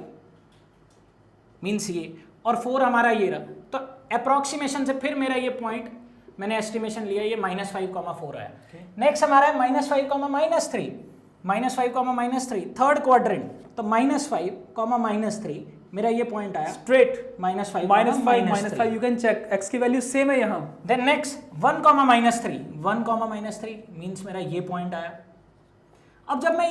मींस ये, और 4 हमारा ये रहा, तो अप्रोक्सीमेशन से फिर मेरा ये पॉइंट मैंने एस्टिमेशन लिया, ये -5,4 आया। नेक्स्ट हमारा है -5, -3 थर्ड क्वाड्रेंट, तो -5, -3 मेरा ये पॉइंट आया straight -5 you can check x की वैल्यू सेम है यहाँ। देन नेक्स्ट 1, -3 मींस मेरा ये पॉइंट आया। अब जब मैं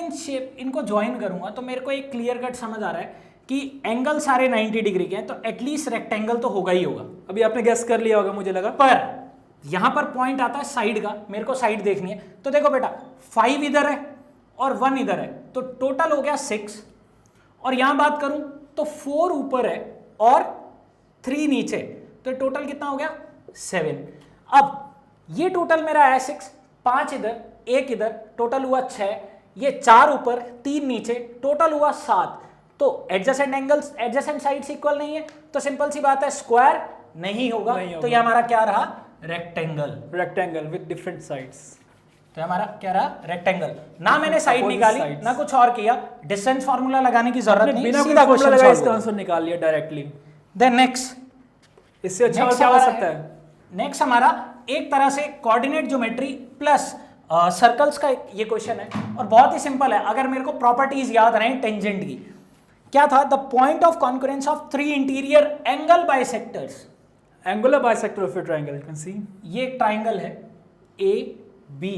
इनको ज्वाइन करूंगा तो मेरे को एक क्लियर कट समझ आ रहा है कि एंगल सारे 90 डिग्री के हैं, तो एटलीस्ट रेक्टेंगल तो होगा ही होगा। अभी आपने गेस कर लिया होगा मुझे लगा। पर यहां पर पॉइंट आता है साइड का, मेरे को साइड देखनी है। तो देखो बेटा 5 इधर है और 1 इधर है, तो टोटल हो गया 6। और यहां बात करूं तो 4 ऊपर है और 3 नीचे, तो टोटल कितना हो गया 7। अब ये टोटल मेरा है 6, 5 इधर 1 इधर, टोटल हुआ 6, ये 4 ऊपर 3 नीचे, टोटल हुआ 7। तो adjacent angles adjacent sides equal नहीं है, तो सिंपल सी बात है स्क्वायर नहीं होगा, तो ये हमारा क्या रहा रेक्टेंगल विद डिफरेंट साइड्स। तो हमारा क्या रहा रेक्टेंगल। ना मैंने साइड निकाली ना कुछ और किया, डिस्टेंस फार्मूला लगाने की जरूरत नहीं, सीधा क्वेश्चन सॉल्व इसका आंसर निकाल लिया डायरेक्टली। देन नेक्स्ट, इससे अच्छा और क्या हो सकता है। नेक्स्ट हमारा एक तरह से कोऑर्डिनेट ज्योमेट्री प्लस सर्कल्स का ये क्वेश्चन है, और बहुत ही सिंपल है। अगर मेरे को प्रॉपर्टीज याद रहे टेंजेंट की, क्या था, the point of concurrence of 3 interior angle bisectors. Angular bisector of A triangle, you can see ये एक ट्रायंगल है ए बी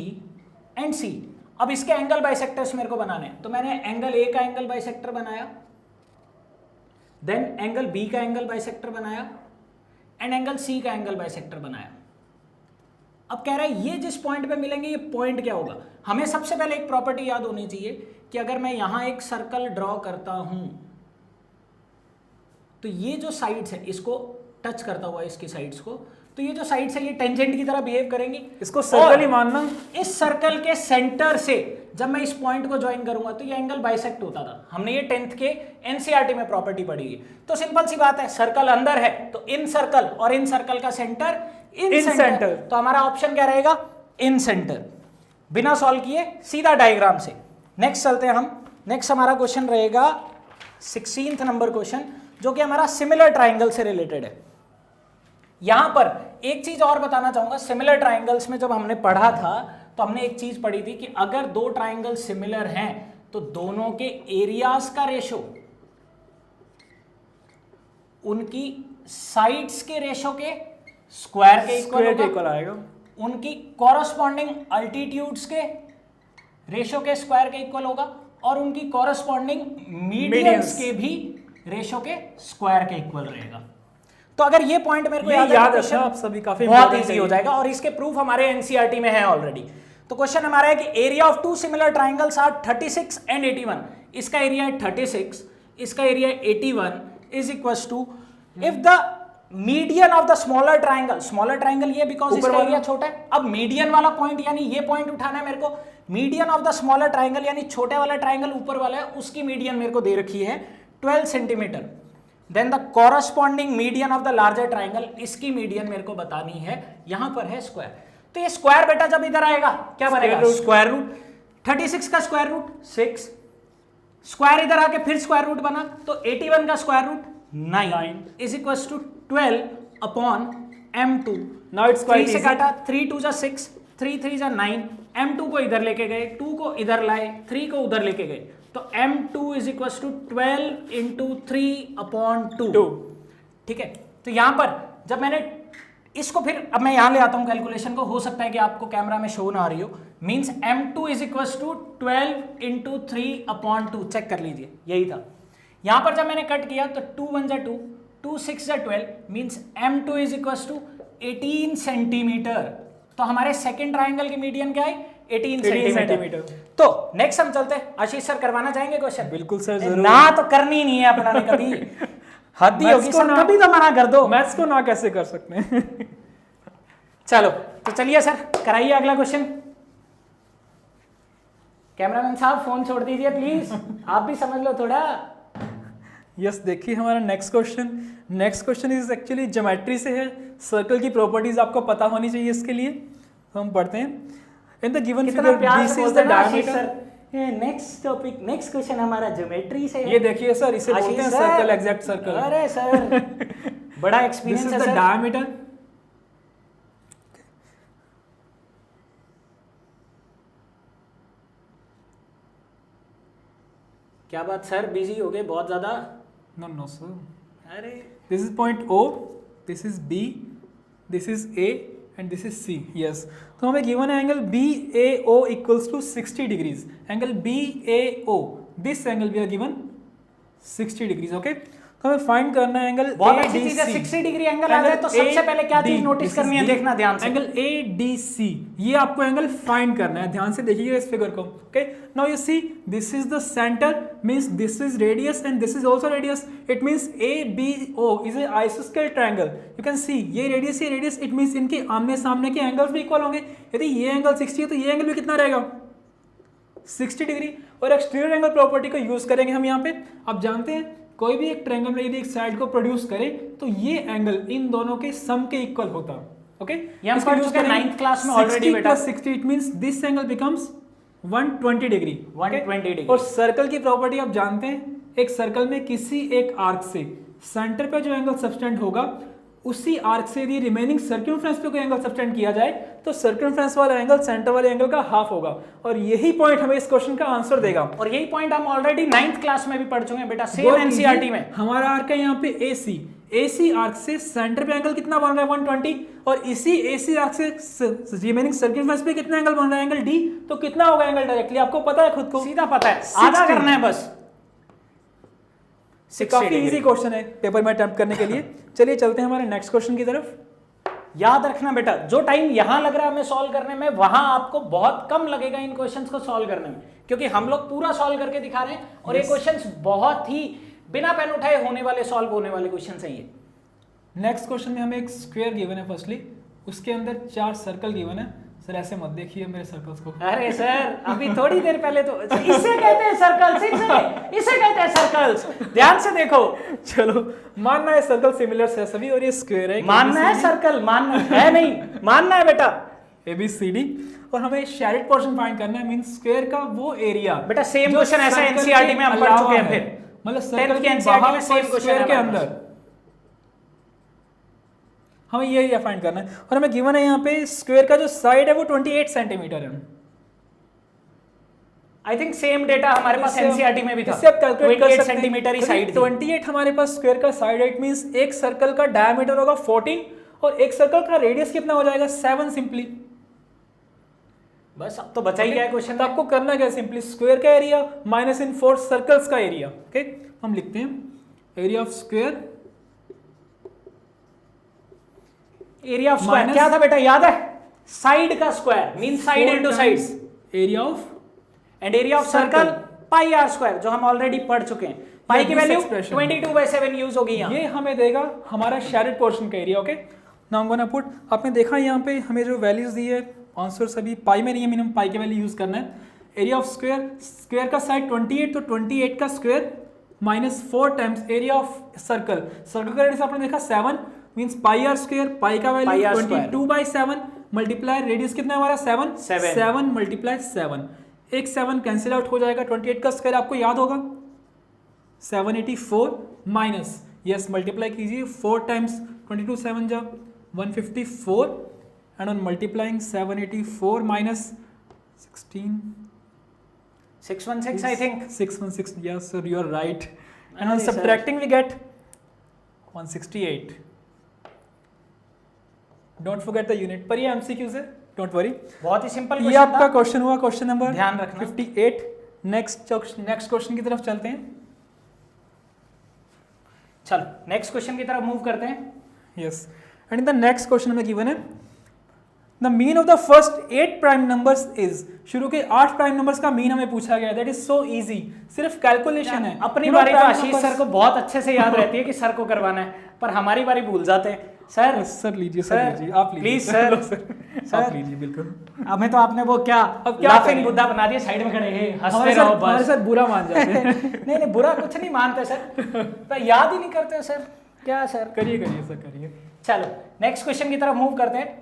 एंड सी। अब इसके एंगल बाइसेक्टर्स मेरे को बनाने हैं, तो मैंने एंगल ए का एंगल बाइसेक्टर बनाया, देन एंगल बी का एंगल बाइसेक्टर बनाया एंड एंगल सी का एंगल बाइसेक्टर बनाया। अब कह रहा है ये जिस पॉइंट पे मिलेंगे ये पॉइंट क्या होगा। हमें सबसे पहले एक प्रॉपर्टी याद होनी चाहिए कि अगर मैं यहां एक सर्कल ड्रॉ करता हूं तो ये जो साइड्स है इसको टच करता हुआ इसकी साइड्स को, तो ये जो साइड्स है ये टेंजेंट की तरह बिहेव करेंगी, इसको सर्कल ही मानना। इस सर्कल के सेंटर से जब मैं इस पॉइंट को ज्वाइन करूंगा तो ये एंगल बाइसेक्ट होता था। हमने ये 10th के एनसीईआरटी में प्रॉपर्टी पढ़ी है। तो सिंपल सी बात है, सर्कल अंदर है तो इन सर्कल और इन सर्कल का सेंटर इन सेंटर, तो हमारा ऑप्शन क्या रहेगा इन सेंटर। बिना सॉल्व किए सीधा डायग्राम से। नेक्स्ट चलते हैं हम। नेक्स्ट हमारा क्वेश्चन रहेगा 16th नंबर क्वेश्चन, जो कि हमारा सिमिलर ट्राइंगल से रिलेटेड है। यहां पर एक चीज और बताना चाहूंगा, सिमिलर ट्राइंगल्स में जब हमने पढ़ा था तो हमने एक चीज पढ़ी थी कि अगर दो ट्राइंगल सिमिलर हैं तो दोनों के एरियाज का रेशो उनकी साइड्स के रेशो के स्क्वायर के इक्वल आएगा, उनकी कॉरस्पॉन्डिंग अल्टीट्यूड्स के रेशो के स्क्वायर के इक्वल होगा, और उनकी कॉरस्पॉन्डिंग मीडियंस के भी रेशो के स्क्वायर के इक्वल रहेगा। तो अगर ये पॉइंट मेरे को याद है आप सभी काफी बहुत इजी हो जाएगा, और इसके प्रूफ हमारे एनसीईआरटी में है ऑलरेडी। तो क्वेश्चन हमारा है कि area of two similar triangles are 36 and 81। इसका एरिया है 36, इसका एरिया है 81, is equals to if the median of the smaller triangle, smaller triangle ये बिकॉज इसका एरिया छोटा है। अब मीडियन वाला पॉइंट यानी ये पॉइंट उठाना है मेरे को। Median of the smaller triangle यानी छोटे वाला ट्राइंगल ऊपर वाला है, उसकी मीडियन मेरे को दे रखी है 12 centimetre. Then the corresponding median of the larger triangle, इसकी मीडियन मेरे को बतानी है, यहां पर है स्क्वायर। तो ये स्क्वायर बेटा जब इधर आएगा क्या बनेगा, स्क्वायर रूट। 36 का स्क्वायर रूट 6, स्क्वायर इधर आके फिर स्क्वायर रूट बना, तो 81 का square root 9 is equal to 12 upon m2। Now it's quite easy, से काटा 3 2 जा 6, 3 3 जा 9, m2 को इधर लेके गए, 2 को इधर लाए, 3 को उधर लेके गए, तो m2 is equal to 12 into 3 upon 2। ठीक है, तो यहां पर जब मैंने इसको फिर अब मैं यहां ले आता हूं कैलकुलेशन को, हो सकता है कि आपको कैमरा में शो ना आ रही हो। Means m2 is equal to 12 into 3 upon 2, check कर लीजिए यही था। यहां पर जब मैंने कट किया तो 2 1 जा 2, 2 6 जा 12, means m2 is equal to 18 centimetre. तो हमारे सेकंड ट्राइंगल की मीडियन क्या है 18 सेंटीमीटर। तो नेक्स्ट हम चलते हैं। आशीष सर करवाना चाहेंगे क्वेश्चन? बिल्कुल सर, जरूर। ना तो करनी नहीं है अपना ने कभी, हद ही होगी सर, कभी तो मना कर दो। मैथ्स को ना कैसे कर सकते हैं चलो तो चलिए सर कराइए अगला क्वेश्चन। कैमरामैन साहब फोन छोड़ दीजिए प्लीज, आप भी समझ लो थोड़ा। यस देखिए हमारा next question is actually geometry से है। सर्कल की प्रॉपर्टीज आपको पता होनी चाहिए इसके लिए। तो हम पढ़ते हैं in the given figure this is the diameter. Next topic, next question हमारा ज्योमेट्री से है। ये देखिए सर, इसे बोलते हैं सर्कल, एग्जैक्ट सर्कल। अरे सर बड़ा एक्सपीरियंस है सर। डायमीटर क्या बात सर, बिजी हो गए बहुत ज्यादा? नो सर, अरे this is point O, this is B, this is A and this is C, yes. तो हमें गिवन है angle BAO equals to 60 degrees. Angle BAO, this angle we are given 60 degrees, okay. तो हमें find करना है angle बहुत अच्छी चीज है, 60 डिग्री एंगल आ जाए तो सबसे पहले क्या चीज नोटिस करनी है, देखना ध्यान से। एंगल ADC, ये आपको एंगल फाइंड करना है, ध्यान से देखिए इस फिगर को, okay. Now you see this is the centre, means this is radius and this is also radius, it means ABO is a आइसोस्केल ट्रायंगल। यू कैन सी ये रेडियस, इट मींस इनके आमने सामने के एंगल्स भी equal होंगे। यदि ये एंगल 60 है तो ये एंगल भी कितना रहेगा, 60 डिग्री। और एक्सटीरियर एंगल प्रॉपर्टी को यूज करेंगे हम यहाँ पे। आप जानते हैं कोई भी एक ट्रायंगल में यदि एक साइड को प्रोड्यूस करे तो ये एंगल इन दोनों के सम के इक्वल होता, ओके। ये हम पढ़ चुके हैं 9th क्लास में ऑलरेडी बेटा। 60 it means this angle becomes 120 degree, 120 degree. और सर्कल की प्रॉपर्टी आप जानते हैं, एक सर्कल में किसी एक आर्क से सेंटर पे जो एंगल सबटेंड होगा उसी आर्क से यदि रिमेनिंग सर्कमफ्रेंस पे कोई एंगल सबटेंड किया जाए तो सर्कमफ्रेंस वाला एंगल सेंटर वाले एंगल का हाफ होगा। और यही पॉइंट हमें इस क्वेश्चन का आंसर देगा। और यही पॉइंट हम ऑलरेडी 9th क्लास में भी पढ़ चुके हैं बेटा, सेम एनसीईआरटी में। हमारा आर्क है यहाँ पे AC आर्क से सेंटर पे एंगल कितना बन रहा है 120, और इसी AC आर्क से रिमेनिंग सर्कमफ्रेंस पे कितना एंगल बन रहा है एंगल D, तो कितना होगा एंगल डायरेक्टली आपको पता है, खुद को सीधा पता है, आधा करना है बस। काफी इजी क्वेश्चन है पेपर में अटेम्प्ट करने के लिए। चलिए चलते हैं हमारे नेक्स्ट क्वेश्चन की तरफ। याद रखना बेटा, जो टाइम यहां लग रहा है हमें सॉल्व करने में, वहां आपको बहुत कम लगेगा इन क्वेश्चंस को सॉल्व करने में, क्योंकि हम लोग पूरा सॉल्व करके दिखा रहे हैं। और ये क्वेश्चंस बहुत ही बिना पेन उठाए होने वाले, सॉल्व होने वाले क्वेश्चंस हैं ये। नेक्स्ट क्वेश्चन में हमें एक स्क्वायर गिवन है फर्स्टली, उसके अंदर 4 सर्कल गिवन है। सर ऐसे मत देखिए मेरे सर्कल्स को। अरे सर अभी थोड़ी देर पहले तो इसे कहते हैं सर्कल्स, इसे कहते हैं सर्कल्स, ध्यान से देखो। चलो मानना है सर्कल सिमिलर है सभी, और ये स्क्वायर है, मानना है सर्कल, मानना है नहीं, मानना है बेटा ABCD। और हमें शेडेड पोर्शन फाइंड करना है, मींस स्क्वायर का वो एरिया। बेटा सेम क्वेश्चन ऐसा एनसीईआरटी में हम पढ़ चुके हैं, फिर मतलब सर्कल के एनसीईआरटी में सेम क्वेश्चन के अंदर हमें ये एरिया फाइंड करना है। और हमें गिवन है यहाँ पे स्क्वायर का जो साइड है वो 28 सेंटीमीटर है। आई थिंक सेम डेटा हमारे पास एनसीईआरटी में भी था। इससे आप कैलकुलेट कर सकते हैं, सेंटीमीटर ही साइड थी। 28 हमारे पास स्क्वायर का साइड है, इट मींस एक सर्कल का डायमीटर होगा 14 और एक सर्कल का रेडियस कितना हो जाएगा 7 सिंपली। बस अब तो बचा ही गया क्वेश्चन। तो आपको करना क्या है, सिंपली स्क्वायर का एरिया माइनस इन 4 सर्कल्स का एरिया, ओके। हम लिखते हैं area of square, area of square क्या था बेटा, याद है? साइड का square mean side into sides, area of, and area of circle pi r square, जो हम ऑलरेडी पढ़ चुके हैं। पाई की वैल्यू 22/7 यूज होगी यहाँ। ये हमें देगा हमारा शेडेड पोर्शन का area, okay. Now I am gonna put, आपने देखा यहाँ पे हमें जो वैल्यूज दी है आंसर सभी पाई में नहीं है, मिनिमम पाई की वैल्यू यूज करना है। एरिया ऑफ स्क्वायर, स्क्वायर का साइड 28, तो 28 का square minus 4 times area of circle, circle का रेडियस आपने देखा 7 मींस पाई आर स्क्वायर, पाई का वैल्यू 22/7 मल्टीप्लाई रेडियस कितना है हमारा 7 मल्टीप्लाई 7, एक 7 कैंसिल आउट हो जाएगा। 28 का स्क्वायर आपको याद होगा 784 माइनस, यस मल्टीप्लाई कीजिए 4 टाइम्स 22 7 जा 154 and on multiplying 784 minus 616 I think 616, yes sir, you are right, and on subtracting we get 168. Don't forget the unit, पर ये एमसीक्यूज है, डोंट वरी। बहुत ही सिंपल ये आपका क्वेश्चन हुआ, क्वेश्चन नंबर ध्यान रखना 58। नेक्स्ट क्वेश्चन की तरफ चलते हैं। चलो नेक्स्ट क्वेश्चन की तरफ मूव करते हैं। Yes, and in the next question में गिवन है the mean of the first 8 prime numbers is, शुरू के 8 प्राइम नंबर्स का मीन हमें पूछा गया। दैट इज सो इजी, सिर्फ कैलकुलेशन है। अपनी बारी तो आशीष सर को बहुत अच्छे से याद रहती है कि सर को करवाना है, पर हमारी बारी भूल जाते हैं। सर लीजिए, सर लीजिए, आप लीजिए प्लीज सर, आप लीजिए बिल्कुल। हमें तो आपने वो क्या लाफिंग बुद्धा बना दिया, साइड में खड़े हैं हंसते रहो बस। हमारे सर बुरा मान जाते हैं। नहीं बुरा कुछ नहीं मानते सर, तो याद ही नहीं करते सर। क्या सर? करिए सर करिए। चलो नेक्स्ट क्वेश्चन की तरफ मूव करते हैं।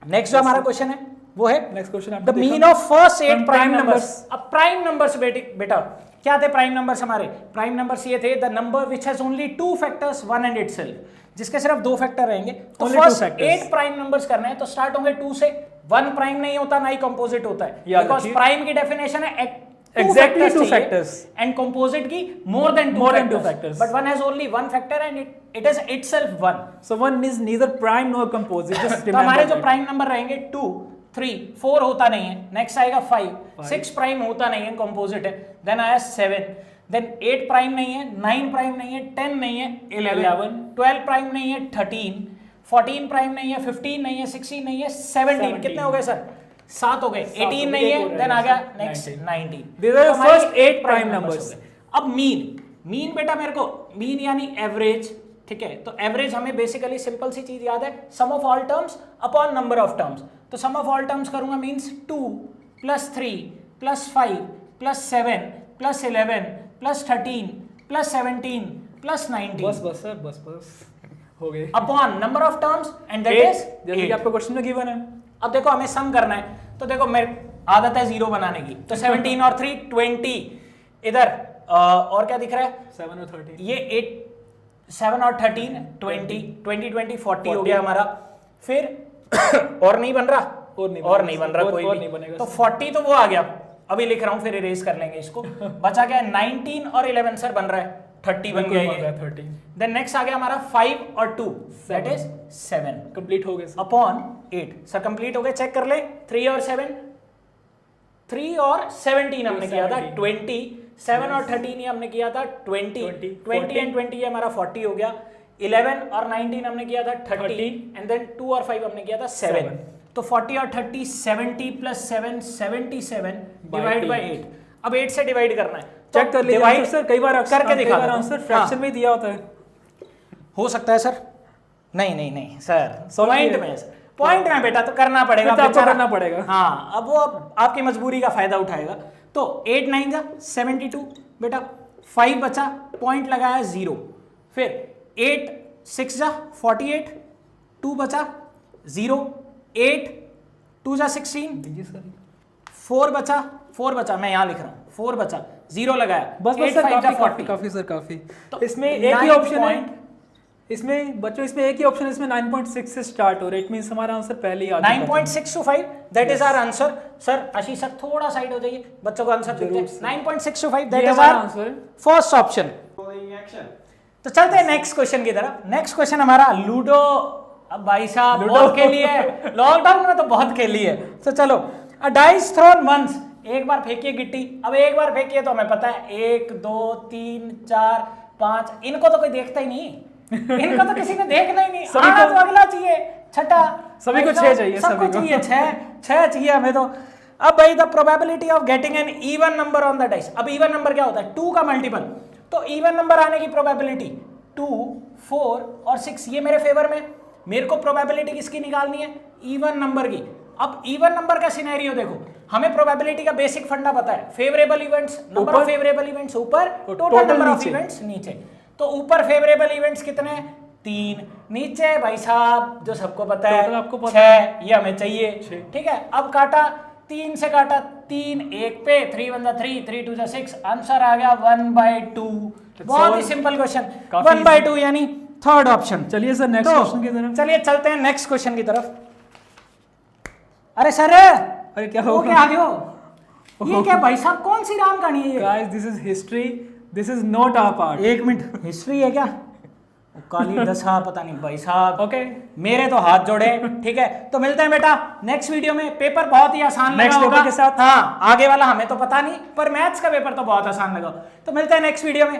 नेक्स्ट जो हमारा क्वेश्चन है वो है next question, the mean of first 8 prime numbers. अब प्राइम नंबर्स बेटा क्या थे प्राइम नंबर्स? हमारे प्राइम नंबर्स ये थे the number which has only 2 factors 1 and itself, जिसके सिर्फ 2 फैक्टर रहेंगे। तो फर्स्ट 8 प्राइम नंबर्स करना है तो स्टार्ट होंगे 2 से। 1 प्राइम नहीं होता, ना ही कंपोजिट होता है, बिकॉज़ प्राइम की डेफिनेशन है exactly 2 factors and composite की more than 2 factors, but one has only 1 factor and it it is itself 1। So 1 is neither prime nor composite. Just तो हमारे remember जो that. प्राइम नंबर रहेंगे 2, 3, 4 होता नहीं है, नेक्स्ट आएगा 5, 6 प्राइम होता नहीं है, कंपोजिट है, देन आया 7, देन 8 प्राइम नहीं है, 9 प्राइम नहीं है, 10 नहीं है, 11, 12 प्राइम नहीं है, 13, 14 प्राइम नहीं है, 15 नहीं है, 16 नहीं है, 17 कितने हो गए सर? 7 हो गए, 18 नहीं है, देन आ गया next 19। These are the first 8 prime numbers. अब मीन बेटा मेरे को मीन यानी एवरेज, ठीक है, तो एवरेज हमें बेसिकली सिंपल सी चीज याद है, sum of all terms upon number of terms. तो सम ऑफ ऑल टर्म्स करूंगा मींस 2 + 3 + 5 + 7 + 11 + 13 + 17 + 19 बस सर बस हो गए upon number of terms and that is जैसे कि आपको क्वेश्चन में गिवन है। अब देखो हमें सम करना है, तो देखो मेरी आदत है 0 बनाने की, तो 17 और 3 20, इधर और क्या दिख रहा है? 7 और 13 ये 8 7 और 13 20 40 हो गया हमारा। फिर और नहीं बन रहा, और नहीं बन रहा कोई भी, तो 40 तो वो आ गया, अभी लिख रहा हूं, फिर इरेज कर लेंगे इसको। बचा क्या? 19 और 11 सर बन रहा है, 30 बन गया ये। 13 देन नेक्स्ट आ गया हमारा 5 और 2 दैट इज 7 कंप्लीट हो गए अपॉन 8। सर कंप्लीट हो गए, चेक कर ले। 3 और 7 3 और 17 हमने किया था 20, 7 और 13 ये हमने किया था 20 एंड 20 ये हमारा 40 हो गया। 11 और 19 हमने किया था 30 एंड देन 2 और 5 हमने किया था 7। तो 40 और 30 70 + 7 77 डिवाइड बाय 8। अब 8 से डिवाइड करना है, चेक कर लीजिए सर, कई बार करके दिखा दो। आंसर फ्रैक्शन में दिया होता है, हो सकता है सर। नहीं सर, पॉइंट में बेटा तो करना पड़ेगा, तो आपको करना पड़ेगा। हाँ, अब वो आपकी मजबूरी का फायदा उठाएगा। तो 8 9 जा 72 बेटा, 5 बचा, पॉइंट लगाया 0, फिर 8 6 जा 48, 2 बचा 0, 8 2 जा 16, 4 बचा, मैं यहाँ लिख रहा हूँ 4 बचा, 0 लगाया, बस 8 5 जा 40। काफी सर काफी। तो इसमें एक ही ऑप्शन है, 9 इसमें बच्चों इसमें एक ही ऑप्शन है, इसमें 9.6 से स्टार्ट हो रहा है, इट मींस हमारा आंसर पहले ही आ चुका है। 9.625 that is our answer. Sir Ashish sir थोड़ा साइड हो जाइए, बच्चों को आंसर देखते हैं। 9.625 that is our answer first option. तो चलते हैं नेक्स्ट क्वेश्चन की तरफ। नेक्स्ट क्वेश्चन हमारा लूडो। अब भाई साहब बहुत खेली है, लॉकडाउन में तो बहुत खेली है। तो चलो, अ डाइस थ्रोन वंस, एक बार फेंकिए गिट्टी। अब एक बार फेंकिए तो हमें पता है 1 2 3 4 5, इनको तो कोई देखता ही नहीं, इनको तो किसी ने देखना ही नहीं। सभी को तो अगला चाहिए, छठा, सभी को 6 चाहिए, सबको चाहिए 6 चाहिए हमें तो। अब भाई the probability of getting an even number on the dice. अब इवन नंबर क्या होता है? 2 का मल्टीपल। तो इवन नंबर आने की प्रोबेबिलिटी 2 4 और 6 ये मेरे फेवर में। मेरे को प्रोबेबिलिटी किसकी निकालनी है? इवन नंबर की। अब इवन नंबर का सिनेरियो देखो, हमें प्रोबेबिलिटी का बेसिक फंडा पता है, favourable events, number of favourable events ऊपर, टोटल नंबर ऑफ इवेंट्स नीचे। तो ऊपर फेवरेबल इवेंट्स कितने? 3, नीचे भाई साहब जो सबको पता है आपको 6, ये हमें चाहिए, ठीक है। अब काटा 3 से काटा 3 1 पे, 3 1 3 3 2 6, आंसर आ गया 1/2। बहुत ही सिंपल क्वेश्चन, 1/2 यानी थर्ड ऑप्शन। चलिए सर नेक्स्ट क्वेश्चन की तरफ, चलिए चलते हैं नेक्स्ट क्वेश्चन की तरफ। अरे सर, अरे क्या हो क्या आ गए हो? ये क्या भाई साहब, कौन सी राम कहानी है ये? Guys this is history, this is not our part. 1 minute, history है क्या? काली दशा पता नहीं भाई साहब। ओके, मेरे तो हाथ जोड़े, ठीक है। तो मिलते हैं बेटा नेक्स्ट वीडियो में। पेपर बहुत ही आसान लगा नेक्स्ट होगा पेपर के साथ। हाँ, आगे वाला हमें तो पता नहीं, पर मैथ्स का पेपर तो बहुत आसान लगा। तो मिलते हैं नेक्स्ट वीडियो में।